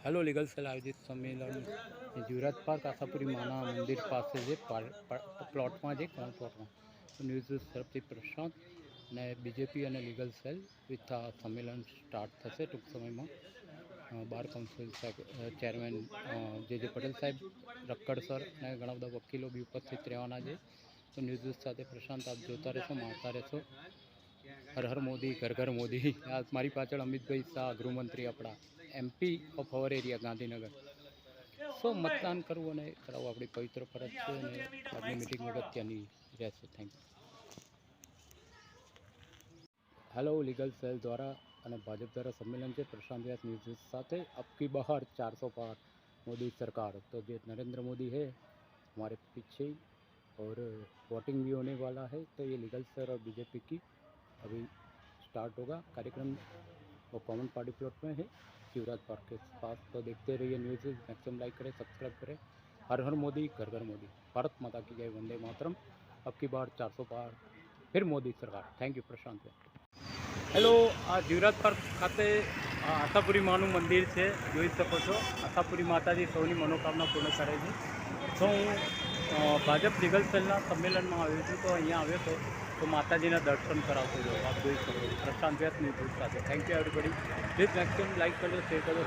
Hello legal cell आयोजित सम्मेलन Jivraj park Ashapuri माना मंदिर पास प्लॉट में कोण प्लॉट में न्यूज तरफ प्रशांत ने बीजेपी और लीगल सेल विथ आ सम्मेलन स्टार्ट थे टूंक समय में बार काउंसिल चेरमेन जे पटेल साहेब रक्कड़ सर ने घना बधा वकीलों भी उपस्थित रहवाना है। तो न्यूज साथ प्रशांत आप जोता रहो मारता रहो। हर हर मोदी घर घर मोदी। आज मारी पाचड़ अमित भाई शाह गृहमंत्री अपना MP of our area Gandhinagar. So मतदान करवू ने करावू अपनी पवित्र फरज है ने आजनी मीटिंग अगत्यनी रहेशे। Thank you. Hello legal cell द्वारा અને ભાજપ द्वारा सम्मेलन है प्रशांत व्यास न्यूज साथ अब की बाहर 400 पार मोदी सरकार। तो जो नरेंद्र मोदी है हमारे पीछे और वोटिंग भी होने वाला है। तो ये लीगल सेल और बीजेपी की अभी स्टार्ट होगा कार्यक्रम। वो कॉमन पार्टी प्लॉट में है शिवराज पार्क के पास। तो देखते रहिए न्यूज़, मैक्सिमम लाइक करें, सब्सक्राइब करें। हर हर मोदी घर घर मोदी। भारत माता की जय, वंदे मातरम। अब की बार 400 पार फिर मोदी सरकार। Thank you Prashant. हेलो, आ जीवराज पार्क खाते आशापुरी मानु मंदिर है, જોઈ શકો છો। આશાપુરી માતાજી સૌની મનોકામના પૂર્ણ કરે છે। તો હું ભાજપ લીગલ સેલના सम्मेलन में આવ્યો છું। तो અહીંયા આવ્યો હતો तो माताजीना दर्शन करावतो जो आप જોઈ શકો છો। प्रशांत व्यास न्यूज़ साथ। Thank you everybody. Please maximum like करो, शेयर करो,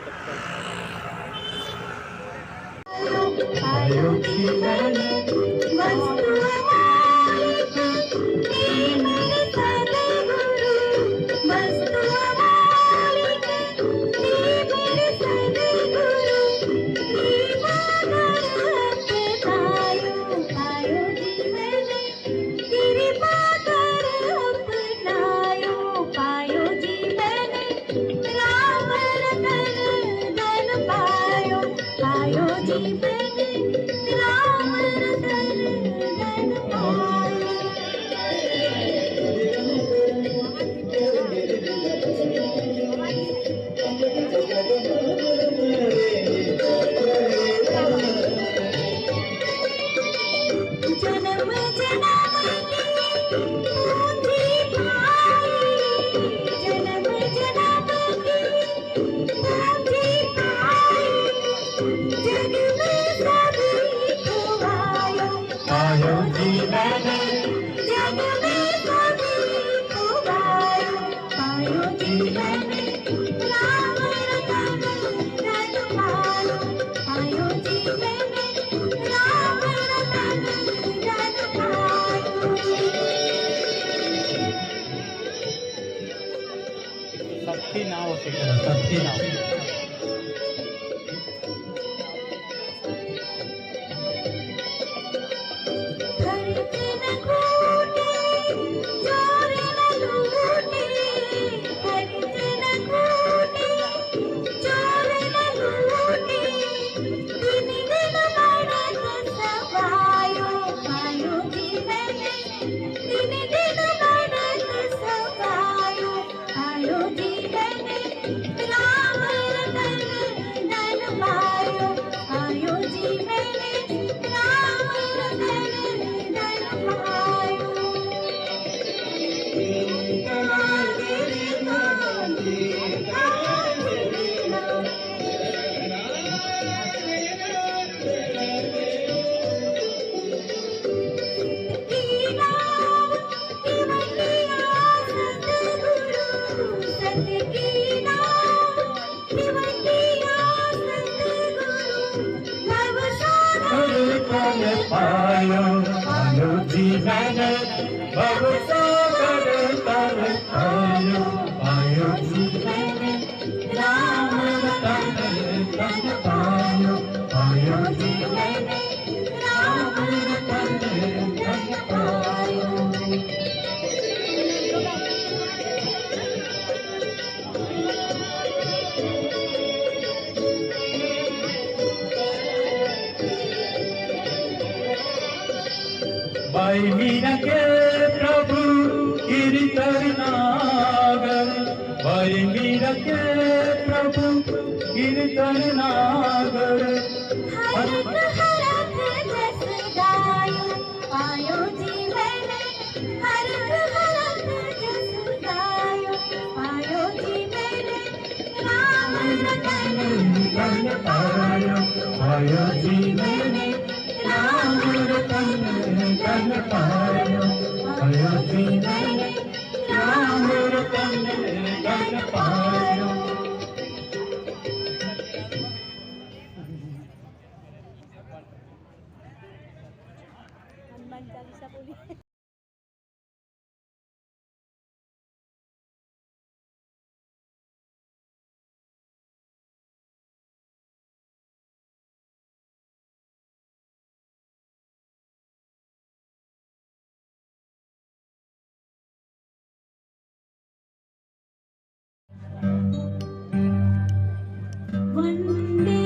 सबकी ना हो सके, सबकी ना पायो जीवन भवसागर तर पायो जीवन राम रतन तन पायो जीवन राम रतन तन पायो। भाई मीरा के प्रभु कीर्तन नागर, भाई मीरा के प्रभु कीर्तन नागर। हरख हरख जस गायो पायो जीवन, हरख हरख जस गायो पायो जीवन राम रतन आयो जीवने राम रतन धन पायो आयो जीवने राम रतन धन पायो। हनुमान चालीसा बोली। वंदे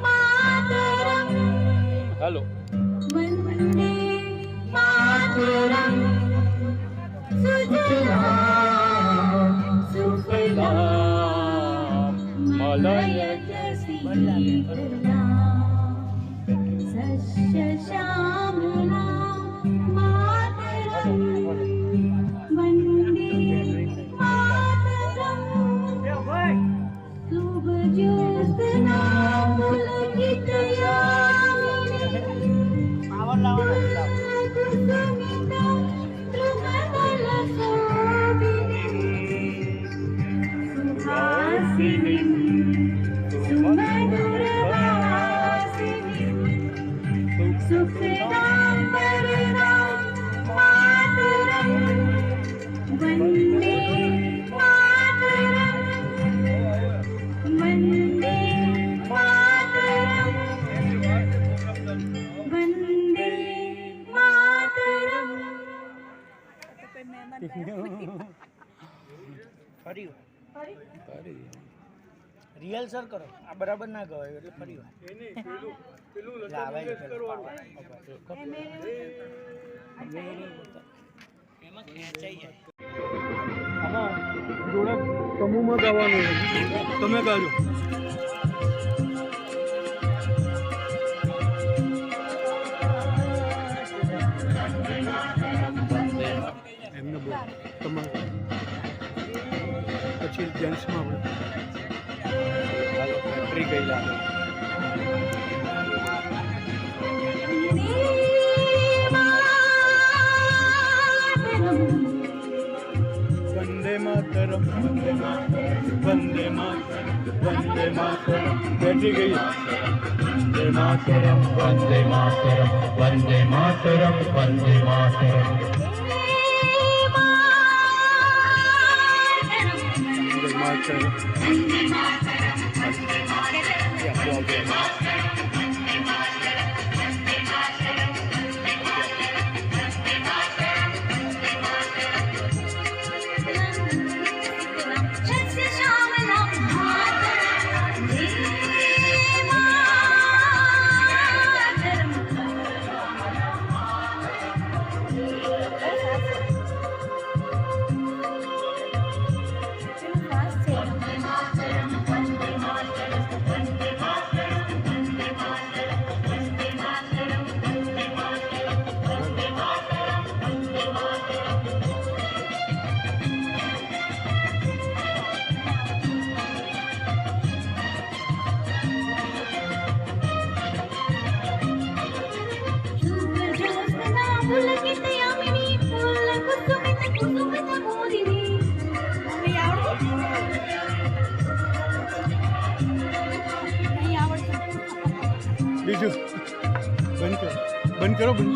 मातरम। हेलो। वंदे मातरम। सुजलाम सुफलाम मलयज शीतलाम सस्य श्यामलाम मातरम। वंदे मातरम। शुभ ज्योत्स्ना पुलकित यामिनी कुसुमिता द्रुमदल शोभिनी सुहासिनी सुमधुर भासिनी सुखदां वरदां मातरं। वन्दे मातरं। वन्दे मातरं। वन्दे मातरं। ફરી રિહર્સલ કરો આ બરાબર ના ગવાય એટલે ફરી એમાં ખેંચાઈ જાય જોડે સમૂહમાં ગાવાનું તમે ગાજો. એમને બોલો તમારે પછી જેન્ટ્સમાં આપણે બેટરી ગઈ લાગે. વંદે માતરમ વંદે માતરમ વંદે માતરમ વંદે માતરમ બેઠી ગઈ. वंदे मातरम वंदे मातरम वंदे मातरम वंदे मातरम पुलकित यामिनी फूल कुसुमित कुसुमित मोदिनी नहीं आवड़ता બીજું બંધ કરો બંધ.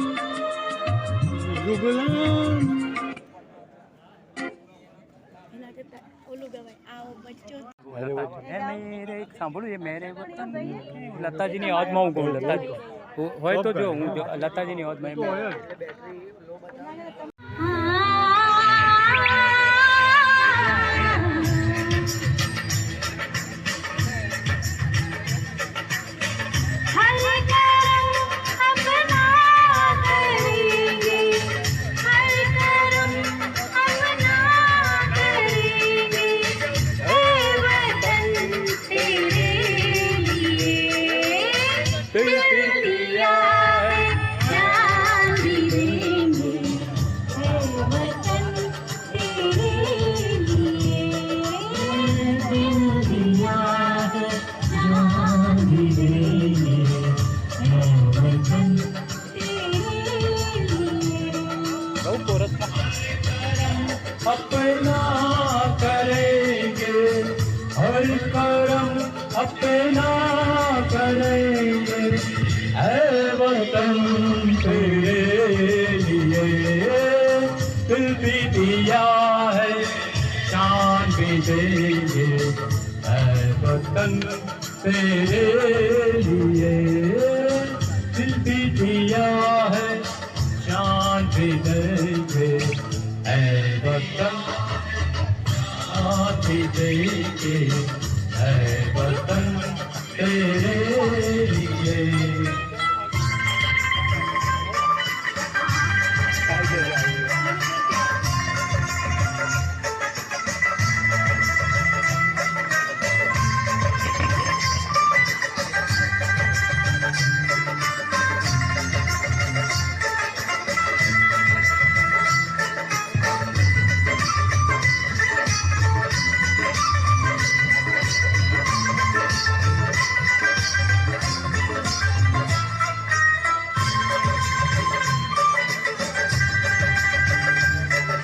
ગુગલામ એના કરતા ઓલું ગવાય આવો બચ્ચો મેરે એક સાંભળ્યું એ મેરે વતન લતાજીની અવાજમાં હું કહું. લતાજી હોય તો જો હું લતાજીની અવાજમાં એમ जान दे अपना करेंगे है वतन तेरे लिए दिल भी दिया है शान भी देंगे है वतन तेरे लिए दिल भी दिया है शान भी देंगे है वतन शान भी देंगे है वतन तेरे लिए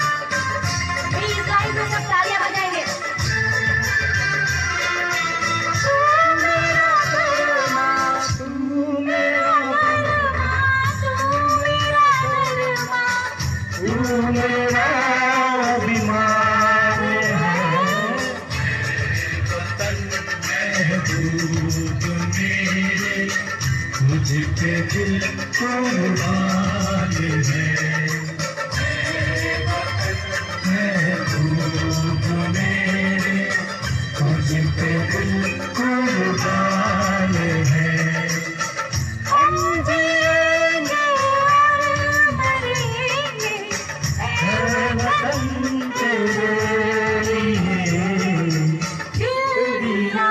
प्लीज गाइस में सब तालियां बजाएंगे तू मेरा अभिमान है वतन महबूब मेरे तुझपे दिल कुर्बान है महबूब मेरे तुझपे दिल कुर्बान है हम जिएंगे और मरेंगे है वतन तेरे लिए दिल दिया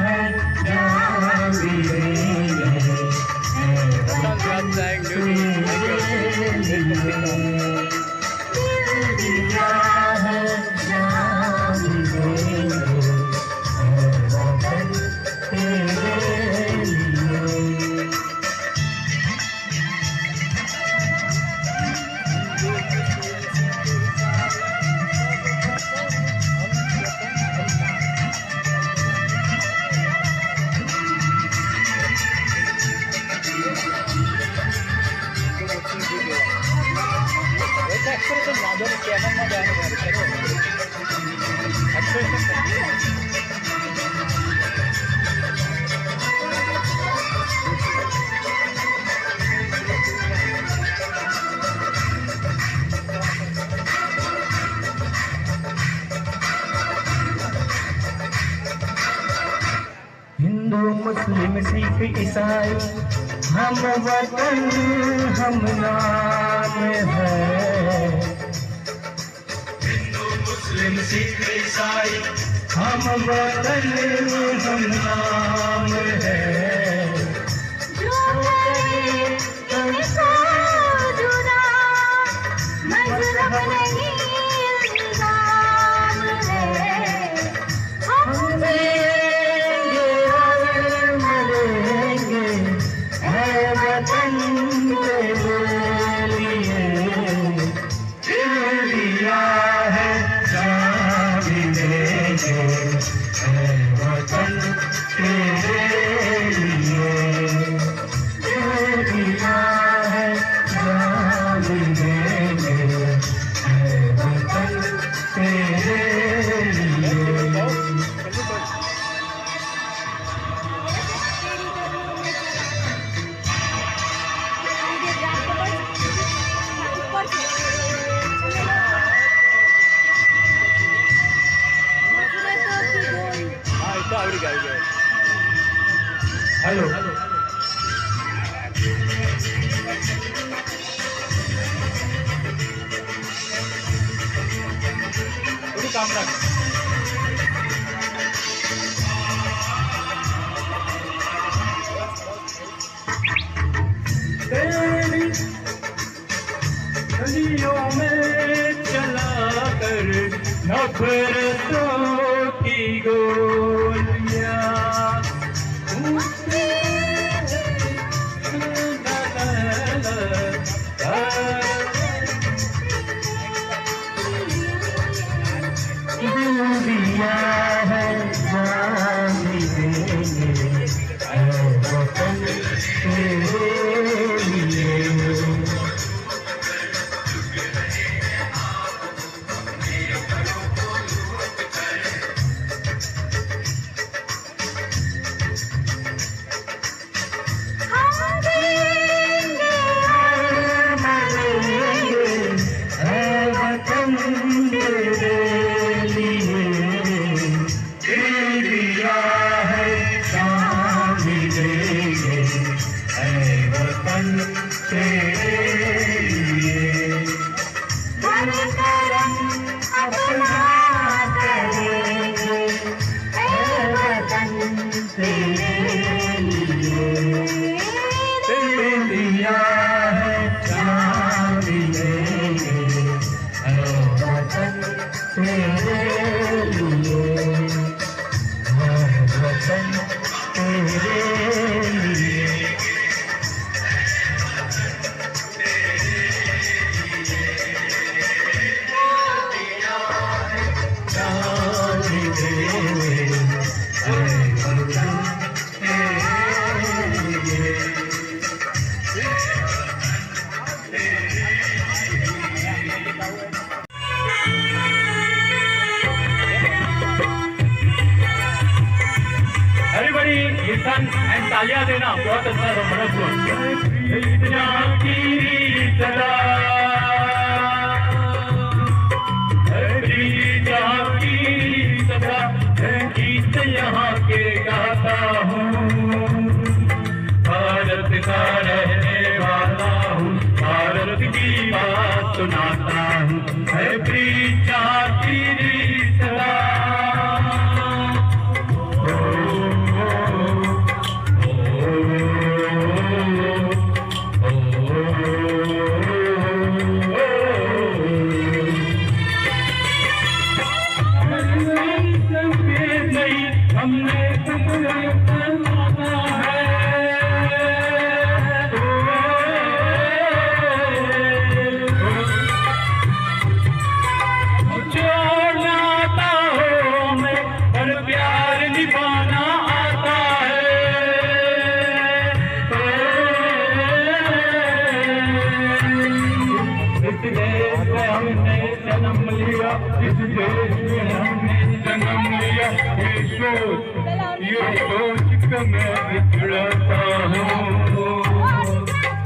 है जान भी देंगे है वतन तेरे लिए दिल दिया है जान भी देंगे है वतन तेरे लिए हिंदू मुस्लिम सिख ईसाई हम वतन हम नाम है हिंदू मुस्लिम सिख ईसाई हम वतन हम नाम है जो करे इनको जुदा मजहब नहीं इल्जाम है हम जिएंगे और मरेंगे है वतन तेरे लिए दिल दिया है जान भी देंगे है वतन तेरे लिए दिल दिया है जान भी देंगे है वतन तेरे लिए हेलो तेरी गलियों में चला कर नफरतों की गोलियां दिया है जान भी देंगे तेरे लिए दिल करम अपना करेंगे ऐ वतन तेरे लिए दिल दिया है जान भी देंगे ऐ वतन तेरे लिए ऐ वतन तेरे लिए जान भी देंगे ऐ वतन तेरे लिए एवरीबॉडी लिसन एंड तालियां देना बहुत अच्छा था मनोज यहाँ की सदा यहाँ की सदा गीत यहाँ के गाता हूँ भारत का रहने वाला हूँ भारत की बात सुनाता हूँ यहाँ की सदा हमने तुम्हें बनाना है छोड़ना आता हो मैं पर प्यार निभाना आता है इस देश में हमने जन्म लिया इस देश में हमने जन्म लिया ये सोच कर मैं बिछड़ता हूँ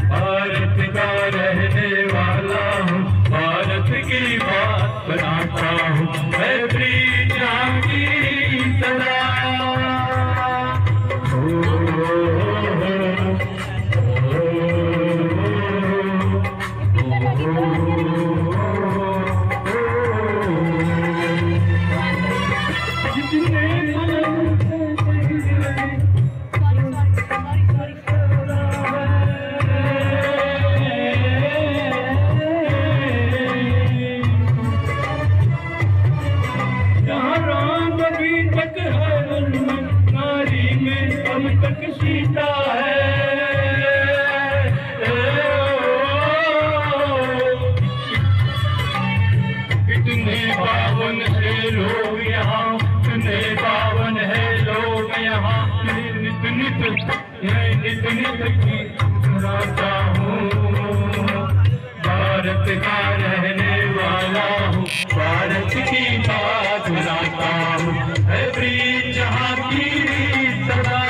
भारत का रहने वाला हूँ भारत की बात बनाता हूँ मैं प्रीत की सदा सीता है कितने पावन है लोग यहाँ कितने पावन है लोग यहाँ नित नित की सुनाता हूँ भारत का रहने वाला हूँ भारत की बात सुनाता हूँ प्रीत जहाँ की सदा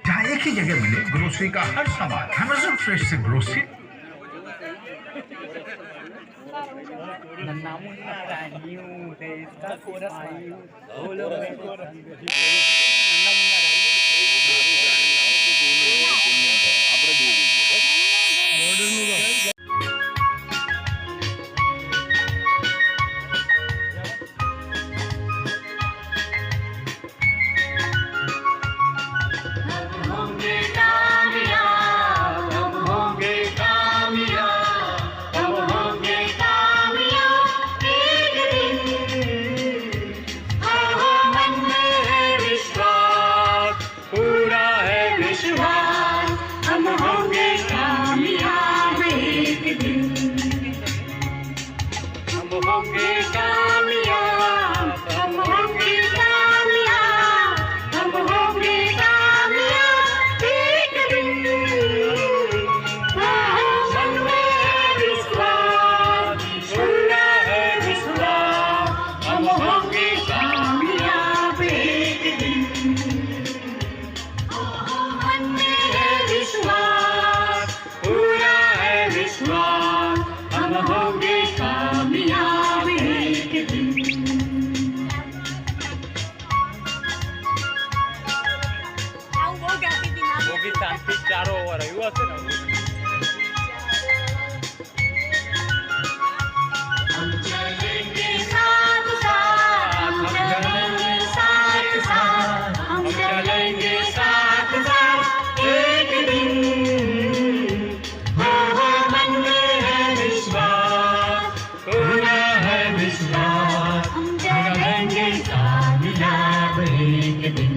जहाँ एक ही जगह मिले ग्रोसरी का हर सामान अमेज़न फ्रेश से ग्रोसरी हम होंगे હશે ને हम चलेंगे साथ साथ, हम चलेंगे साथ साथ, हम चलेंगे साथ साथ एक दिन। हो मन में है विश्वास, पूरा है विश्वास, हम चलेंगे कामयाब एक दिन।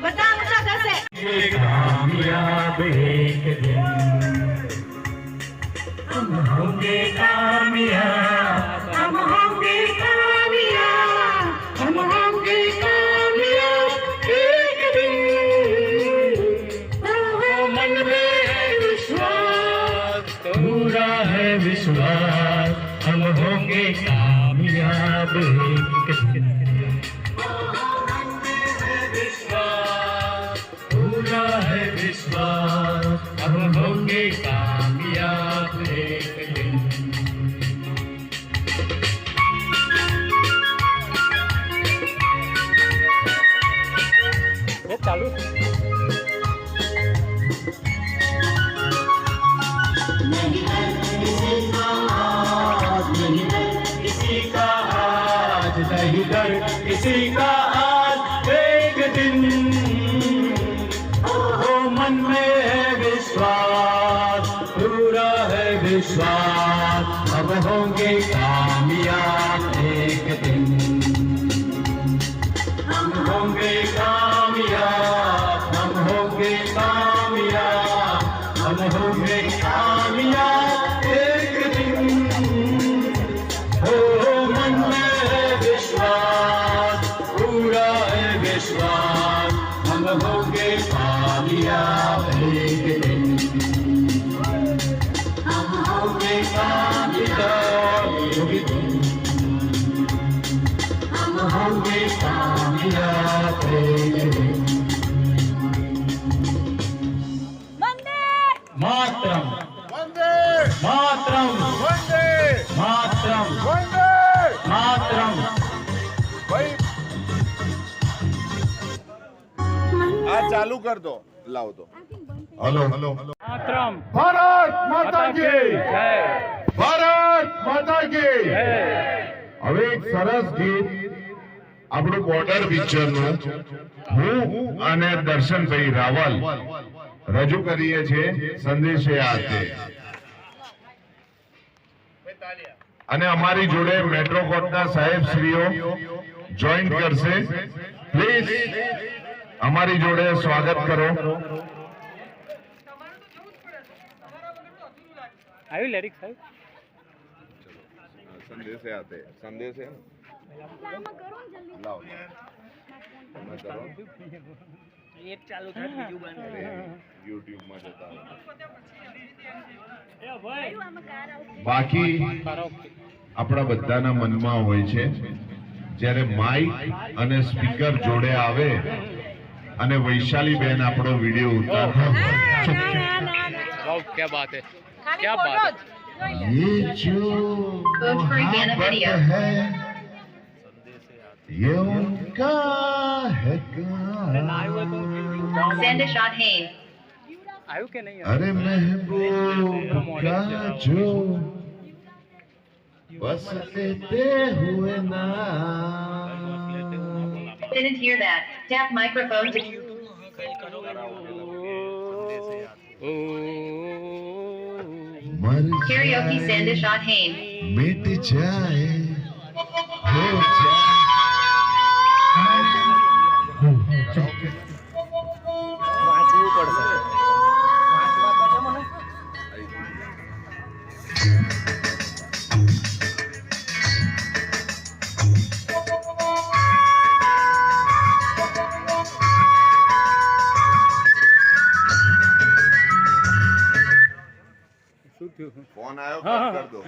बता मुझे कैसे कामयाब एक दिन हम होंगे कामयाब, हम होंगे कामयाब, हम होंगे कामयाब एक दिन। हो मन में है विश्वास, पूरा है विश्वास, हम होंगे कामयाब एक दिन। पूरा है विश्वास, हम होंगे कामयाब एक दिन। એ ચાલુ किसी का आज नहीं डर, किसी का आज एक दिन। हो मन में है विश्वास, पूरा है विश्वास, हम होंगे कामयाब एक दिन। हम होंगे कामयाब, हम होंगे कामयाब, हम होंगे कामयाब एक दिन। हो मन में है विश्वास, पूरा है विश्वास, हम होंगे कामयाब एक दिन। हम होंगे कामयाब एक दिन। हम होंगे कामयाब एक दिन। मातरम मातरम मातरम मातरम। આ ચાલુ કર દો લાવ દો हेलो हेलो માતરમ भारत माता की જય ભારત માતા की જય હવે એક સરસ ગીત આપણું બોર્ડર પિક્ચરનું હું અને દર્શનભાઈ રાવલ રજૂ કરીએ છીએ સંદેશે આતે અને અમારી જોડે મેટ્રોકોટના સાહેબ શ્રીઓ જોઈન કરશે પ્લીઝ અમારી જોડે સ્વાગત કરો આવ્યું લેરિક્સ સાહેબ સંદેશે આતે સંદેશે લાવ તમે કરો એક ચાલુ થાય બીજું બંધ કરે. યુટ્યુબ માં જતા રહો. બાકી કારાઓકે આપણા બધાના મનમાં હોય છે જ્યારે માઇક અને સ્પીકર જોડે આવે અને વૈશાલીબેન આપણો વિડીયો ઉતારતા वाह क्या बात है क्या बात है ये जो मोहब्बत है ये उनका है काम Send a shot, hey. આવ્યું કે નહીં अरे महबूब का जो बस लेते हुए नाम Didn't hear that. Tap microphone to मर karaoke. जाए, Send a shot, hey. मिट जाए हो जाए વાંચવું પડશે વાંચવા તો છે મને શું થયું ફોન આવ્યો હા, કટ હા. કર દો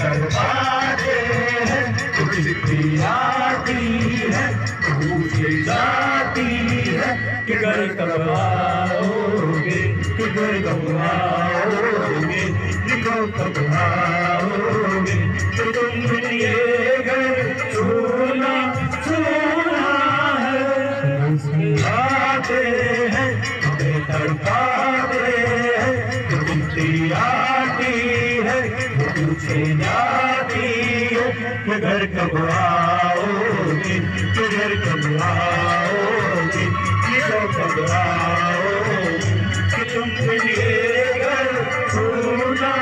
तड़पाते हैं तो चिट्ठी आती है पूछे जाती है कि घर कब आओगे, कि घर कब आओगे, लिखो कब आओगे, कि तुम ये घर सोना सोना है। आते हैं हमें तड़पाते हैं तो चिट्ठी आती है पूछे जाती है कि घर कब आओगे, कि घर कब आओगे, लिखो कब आओगे, कि तुम ये घर सोना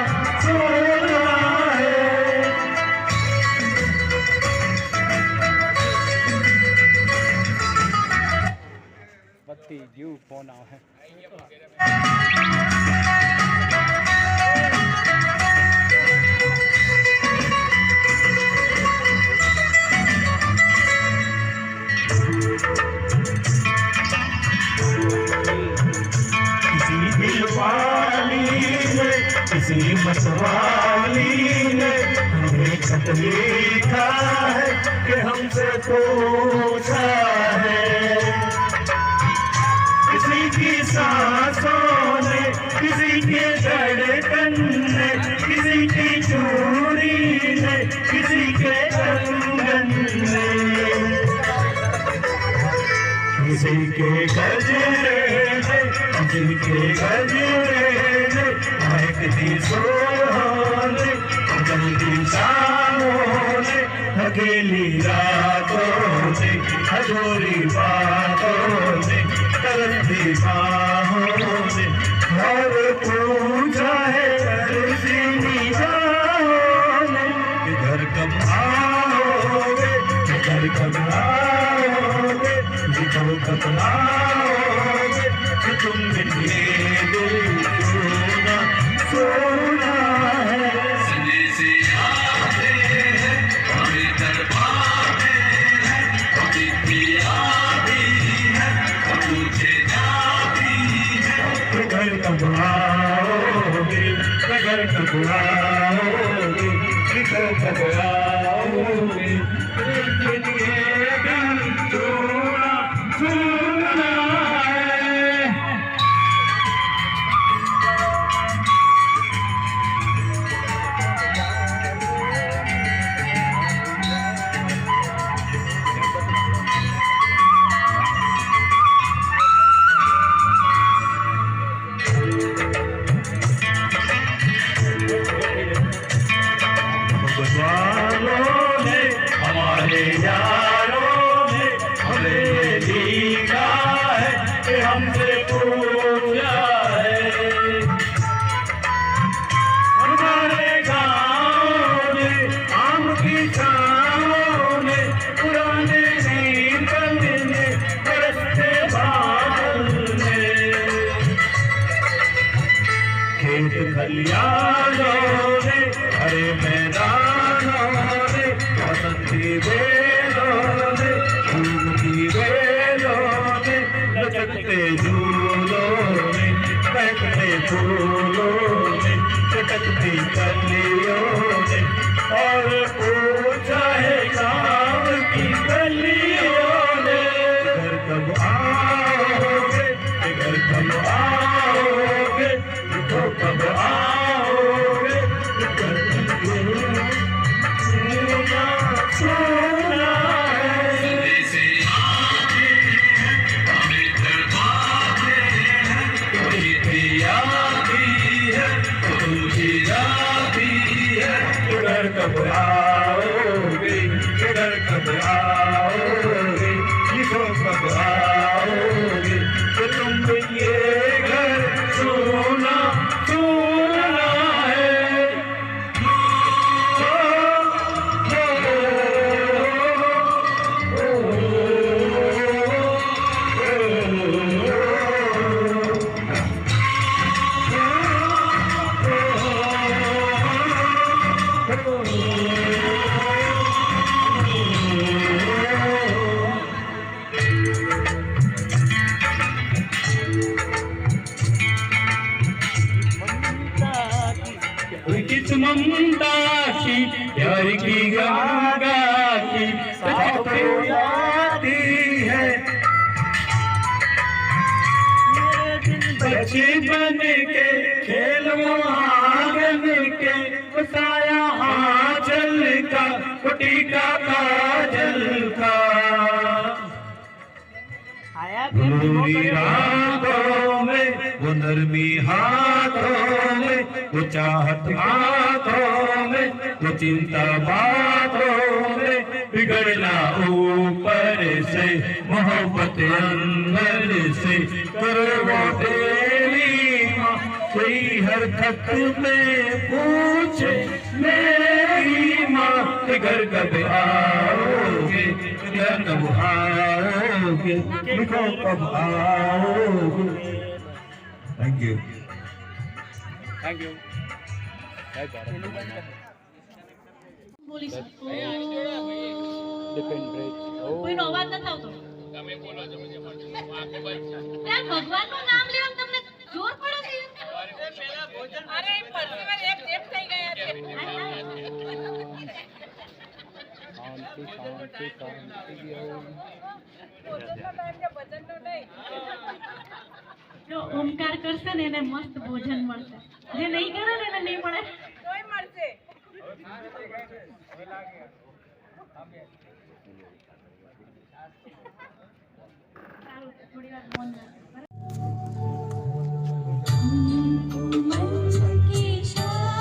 सोना है। બત્તી જીવ ફોન આવે किसी दिलवाली ने, किसी मतवाली ने हमें खत लिखा है कि हमसे पूछा है। किसी की सांसों ने, किसी के धड़कन ने, किसी की चूड़ी ने, किसी के कंगन ने, किसी के गजरे ने, किसी के गजरे ने महकती सोहों ने, जलती शामों ने, अकेली रातों ने, अधूरी बातों ने, तरसती बाहों ने, और पूछा है तरसी निगाहों ने कि घर कब आओगे, कि घर कब आओगे, लिखो कब आओगे, कि तुम बिन ये दिल सोना सोना है। संदेशे आते हैं हमें तड़पाते हैं तो चिट्ठी आती है पूछे जाती है कि घर कब आओगे, कि घर कब आओगे, लिखो कब आओगे, लेकिन ये दिल सोना सोना है। भगवानों ने, हमारे यारों ने हमें लिखा है कि हमसे पूछा है। हमारे गाँव में आम की छाँव में पुराने नींबल में बरसते बादल में खेत खलियानों ने, हरे मैदानों ने, बसंती बेलों ने, घूमती बेलों ने, लचकते झूलों ने, बहकते फूलों ने, चटकती कलियों ने, और पूछा है गाँव की गलियों ने घर कब आओगे, घर कब आओगे, तो कब आओगे, सोना है। संदेशे आते हैं हमें तड़पाते हैं तो चिट्ठी आती है पूछी जाती है कि घर कब आओगे, कि घर कब आओगे, लिखो कब आओगे, कि तुम ये घर सोना सोना है। प्यार की गंगा की आती है बचपन के खेलों आंगन के बसाया आंचल का कुटी का काजल का नूरी रातों में वो नरमी हाथों में वो चाहत हाथों में वो चिंता बातों में बिगड़ना ऊपर से मोहब्बत अंदर से करो वो तेरी माँ कोई हरकत में पूछे मेरी माँ के घर कब आओगे घर कब आओगे लिखो कब आओगे थैंक यू થેન્ક યુ જય ભારત બોલી શકો ડિફેન્ડ બ્રિજ કોઈનો અવાજ નથી આવતો ત્યાં ભગવાનનું નામ લેવા તમને જોર પડે છે અરે પરસેવા એક થઈ ગયા છે શાંતિ શાંતિ શાંતિ જો ઓમકાર કરશે ને એને મસ્ત ભોજન મળશે જે નહીં કરે ને એને નહીં મળે તોય મળશે સારું થોડી વાર મૌન રાખો उसके साथ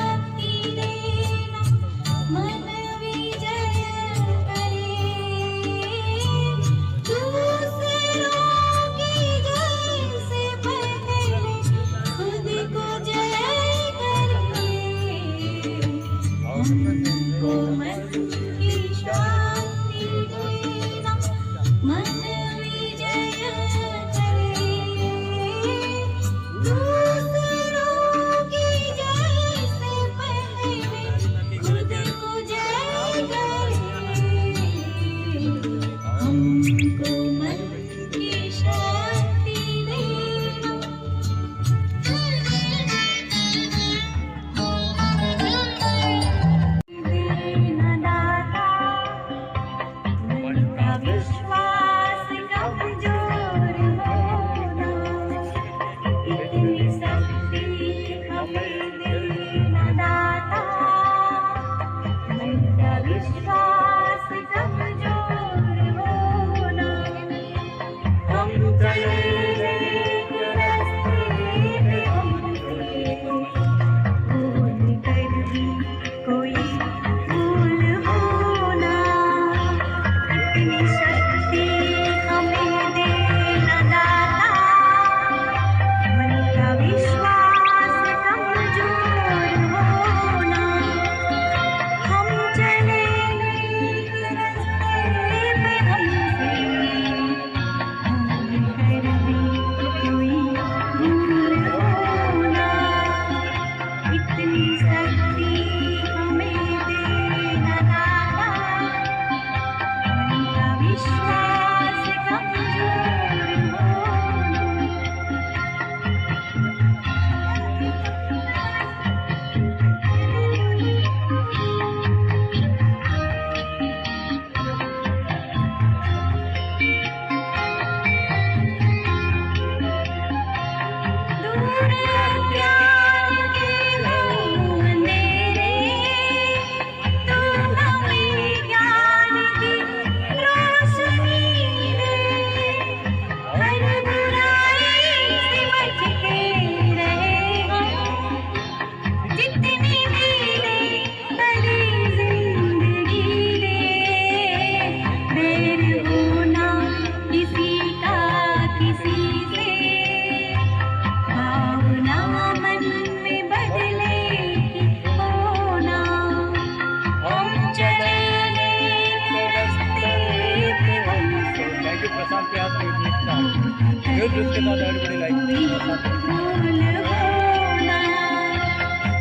everybody like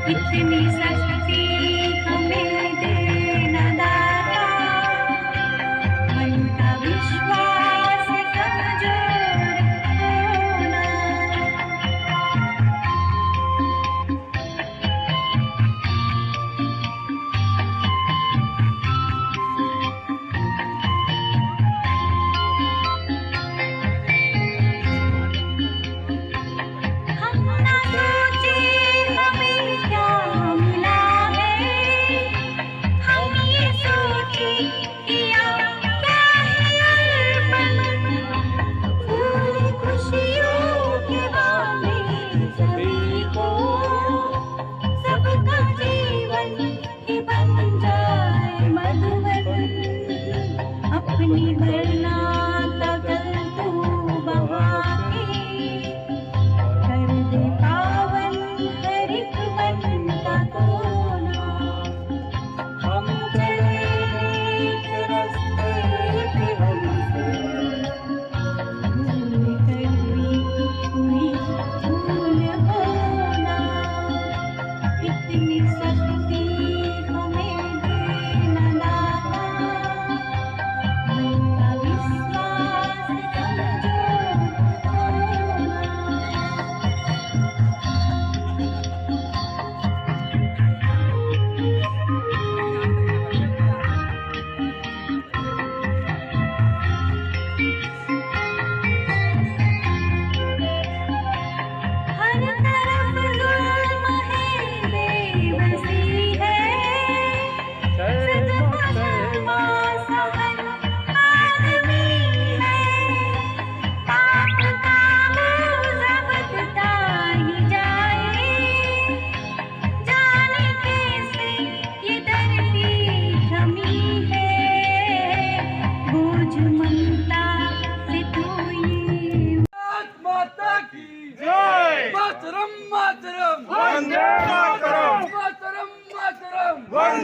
इतनी शक्ति हमें देना दाता, मन का विश्वास कमजोर होना।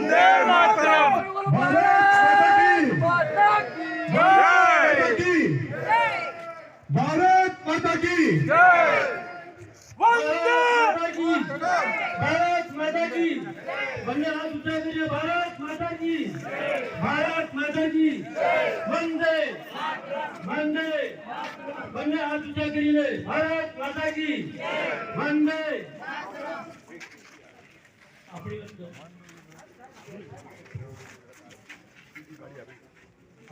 वंदे मातरम भारत माता की जय वंदे भारत माता की वंदे हाथ ऊंचा करिए भारत माता की वंदे वंदे वंदे हाथ ऊंचा करिए भारत माता की वंदे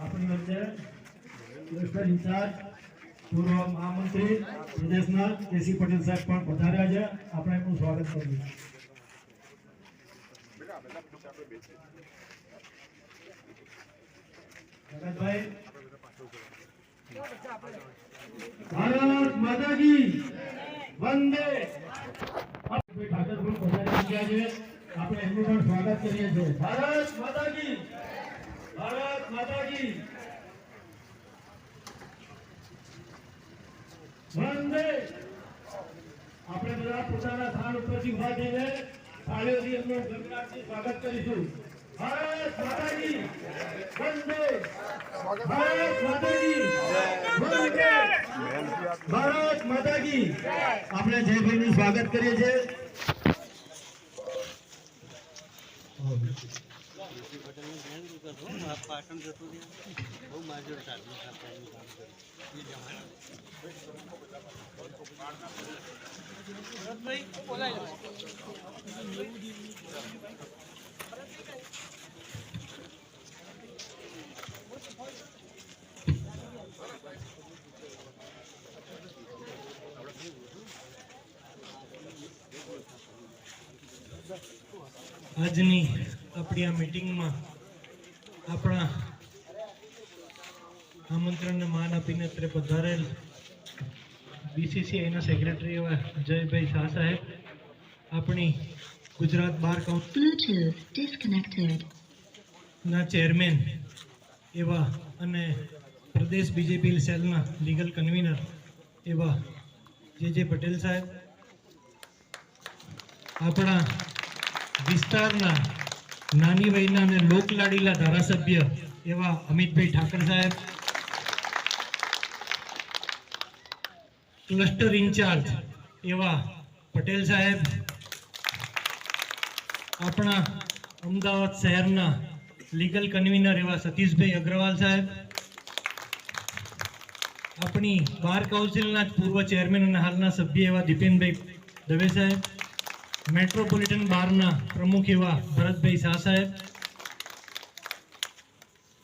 આપણી વચ્ચે ક્લસ્ટર ઇન્ચાર્જ પૂર્વ મહામંત્રી પ્રદેશના કેસી પટેલ સાહેબ પણ પધાર્યા છે. આપણે એમનું સ્વાગત કરીએ. જગતભાઈ ભારત માતા કી વંદે ઠાકર પણ પધારી ગયા છે. આપણે એમનું પણ સ્વાગત કરીએ છીએ. ભારત માતા કી વંદે. આપણે બધા પોતાના સ્થાન ઉપરથી ઉભા થઈને તાળીઓથી એમનું ગગનાથથી સ્વાગત કરીશું. ભારત માતા કી વંદે. ભારત માતા કી વંદે. ભારત માતા કી. આપણે જયભાઈનું સ્વાગત કરીએ છીએ. આજની આપણી આ મીટિંગમાં આપણા આમંત્રણને માન આપીને અત્રે પધારેલ બીસીસીઆઈના સેક્રેટરી એવા જયભાઈ શાહ સાહેબ, આપણી ગુજરાત બાર કાઉન્સિલના ચેરમેન એવા અને પ્રદેશ બીજેપી સેલના લીગલ કન્વીનર એવા જે પટેલ સાહેબ, આપણા વિસ્તારના નાની વયના અને લોકલાડીલા ધારાસભ્ય એવા અમિતભાઈ ઠાકર સાહેબ, ક્લસ્ટર ઇન્ચાર્જ એવા પટેલ સાહેબ, આપણા અમદાવાદ શહેરના લીગલ કન્વીનર એવા સતીશભાઈ અગ્રવાલ સાહેબ, આપણી બાર કાઉન્સિલના પૂર્વ ચેરમેન અને હાલના સભ્ય એવા દીપેનભાઈ દવે સાહેબ, મેટ્રોપોલિટન બારના પ્રમુખ એવા ભરતભાઈ શાહ સાહેબ,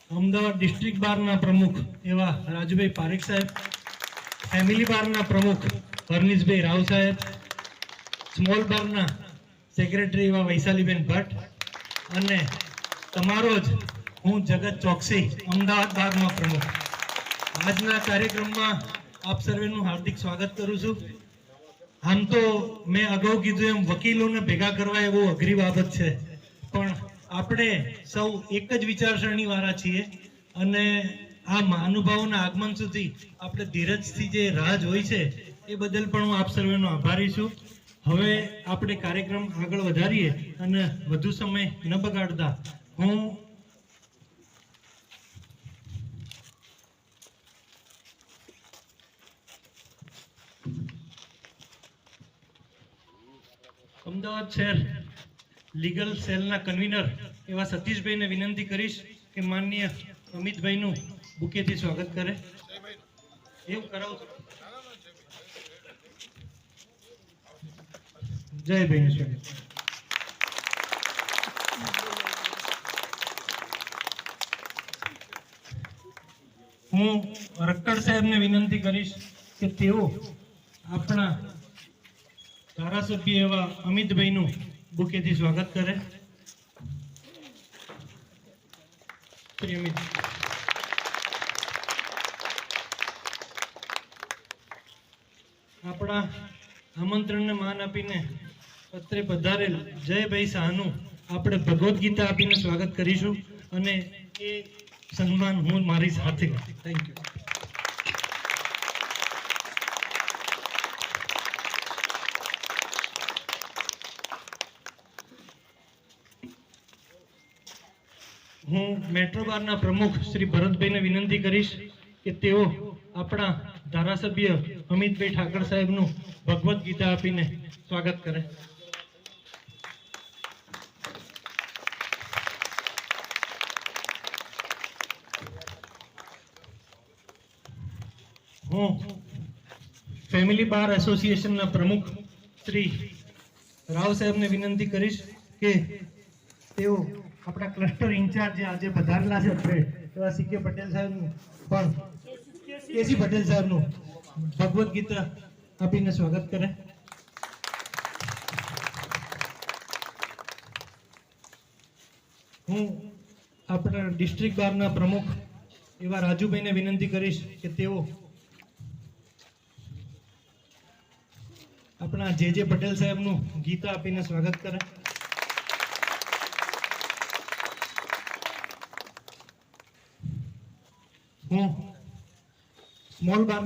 અમદાવાદ ડિસ્ટ્રિક્ટ બારના પ્રમુખ એવા રાજુભાઈ પારેખ સાહેબ, ફેમિલી બારના પ્રમુખ હરનીશભાઈ રાવ સાહેબ, સ્મોલ બારના સેક્રેટરી એવા વૈશાલીબેન ભટ્ટ અને તમારો જ હું જગત ચોકસી અમદાવાદ બારનો પ્રમુખ. આજના કાર્યક્રમમાં આપ સર્વેનું હાર્દિક સ્વાગત કરું છું. આમ તો મેં અગાઉ કીધું એમ વકીલોને ભેગા કરવા એ બહુ અઘરી બાબત છે, પણ આપણે સૌ એક જ વિચારસરણી વાળા છીએ અને આ મહાનુભાવોના આગમન સુધી આપણે ધીરજથી જે રાહ જોઈ છે એ બદલ પણ હું આપ સર્વેનો આભારી છું. હવે આપણે કાર્યક્રમ આગળ વધારીએ અને વધુ સમય ન બગાડતા હું અમદાવાદ શહેર લીગલ સેલના કન્વીનર એવા સતીશભાઈને વિનંતી કરીશ કે માનનીય અમિતભાઈનું બુકેથી સ્વાગત કરે. એવું કરાવું છું. જયભાઈનું સ્વાગત. હું રક્કડ સાહેબને વિનંતી કરીશ કે તેઓ આપણા ધારાસભ્ય એવા અમિતભાઈનું બુકેથી સ્વાગત કરે. શ્રી અમિત. આપણા આમંત્રણને માન આપીને અત્રે પધારેલ જયભાઈ શાહનું આપણે ભગવદ્ ગીતા આપીને સ્વાગત કરીશું અને એ સન્માન હું મારી સાથે. Thank you. હું મેટ્રો બારના પ્રમુખ શ્રી ભરતભાઈને વિનંતી કરીશ કે તેઓ આપણા ધારાસભ્ય અમિતભાઈ ઠાકર સાહેબનું ભગવદ્ ગીતા આપીને સ્વાગત કરે. હું ફેમિલી બાર એસોસિએશનના પ્રમુખ શ્રી રાવ સાહેબને વિનંતી કરીશ કે તેઓ આપણા ક્લસ્ટર ઇન્ચાર્જ જે આજે પધારેલા છે આપણે એવા સીકે પટેલ સાહેબનું પણ કેસી પટેલ સાહેબનું ભગવદ્ ગીતા આપીને સ્વાગત કરે. હું આપણા ડિસ્ટ્રિક્ટ બારના પ્રમુખ એવા રાજુભાઈને વિનંતી કરીશ કે તેઓ આપણા જે પટેલ સાહેબનું ગીતા આપીને સ્વાગત કરે. હું સ્મોલ બાર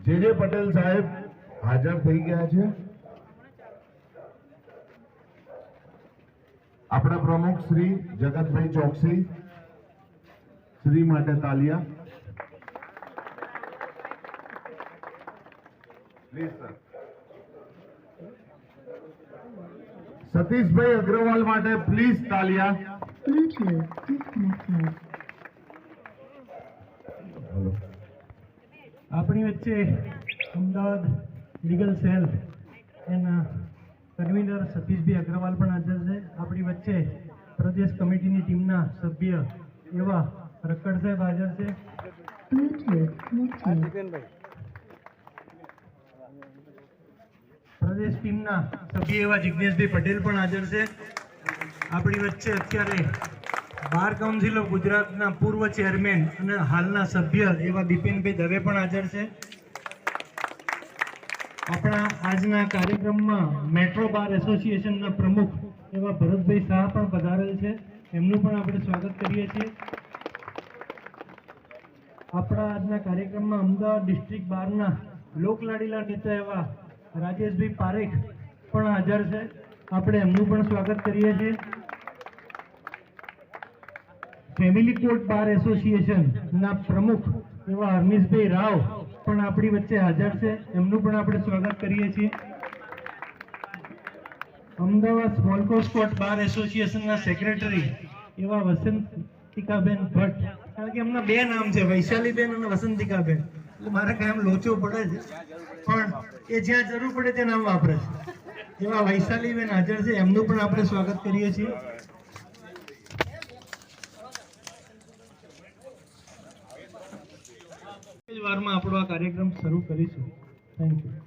જે પટેલ સાહેબ હાજર થઈ ગયા છે. આપણા પ્રમુખ શ્રી જગતભાઈ ચોકસી શ્રી માટે તાલિયા. Please sir. સતીશભાઈ અગ્રવાલ માટે પ્લીઝ તાલિયા. હેલો. આપણી વચ્ચે અમદાવાદ લીગલ સેલ એના કન્વીનર સતીશભાઈ અગ્રવાલ પણ હાજર છે. આપણી વચ્ચે પ્રદેશ કમિટીની ટીમના સભ્ય એવા રક્કડ સાહેબ હાજર છે. પ્રદેશ ટીમના સભ્ય એવા જિજ્ઞેશભાઈ પટેલ પણ હાજર છે. આપણી વચ્ચે અત્યારે બાર કાઉન્સિલ ઓફ ગુજરાતના પૂર્વ ચેરમેન અને હાલના સભ્ય એવા દીપેનભાઈ દવે પણ હાજર છે. આપણા આજના કાર્યક્રમમાં મેટ્રો બાર એસોસિએશનના પ્રમુખ એવા ભરતભાઈ શાહ પણ પધારેલ છે. એમનું પણ આપણે સ્વાગત કરીએ છીએ. આપણા આજના કાર્યક્રમમાં અમદાવાદ ડિસ્ટ્રિક્ટ બારના લોકલાડીલા નેતા એવા રાજેશભાઈ પારેખ પણ હાજર છે. આપણે એમનું પણ સ્વાગત કરીએ છીએ. ફેમિલી કોર્ટ બાર એસોસિએશનના પ્રમુખ એવા હરમીશભાઈ રાવ પણ આપણી વચ્ચે હાજર છે. એમનું પણ આપણે સ્વાગત કરીએ છીએ. અમદાવાદ સ્મોલ કોસ્ટ બાર એસોસિએશનના સેક્રેટરી એવા વસંતિકાબેન ભટ્ટ, કારણ કે એમના બે નામ છે, વૈશાલીબેન અને વસંતિકાબેન, એટલે મારે કાયમ લોચો પડે છે, પણ એ જ્યાં જરૂર પડે તે નામ વાપરે છે. એવા વૈશાલીબેન હાજર છે. એમનું પણ આપણે સ્વાગત કરીએ છીએ. વારમાં આપણો આ કાર્યક્રમ શરૂ કરીશું. Thank you.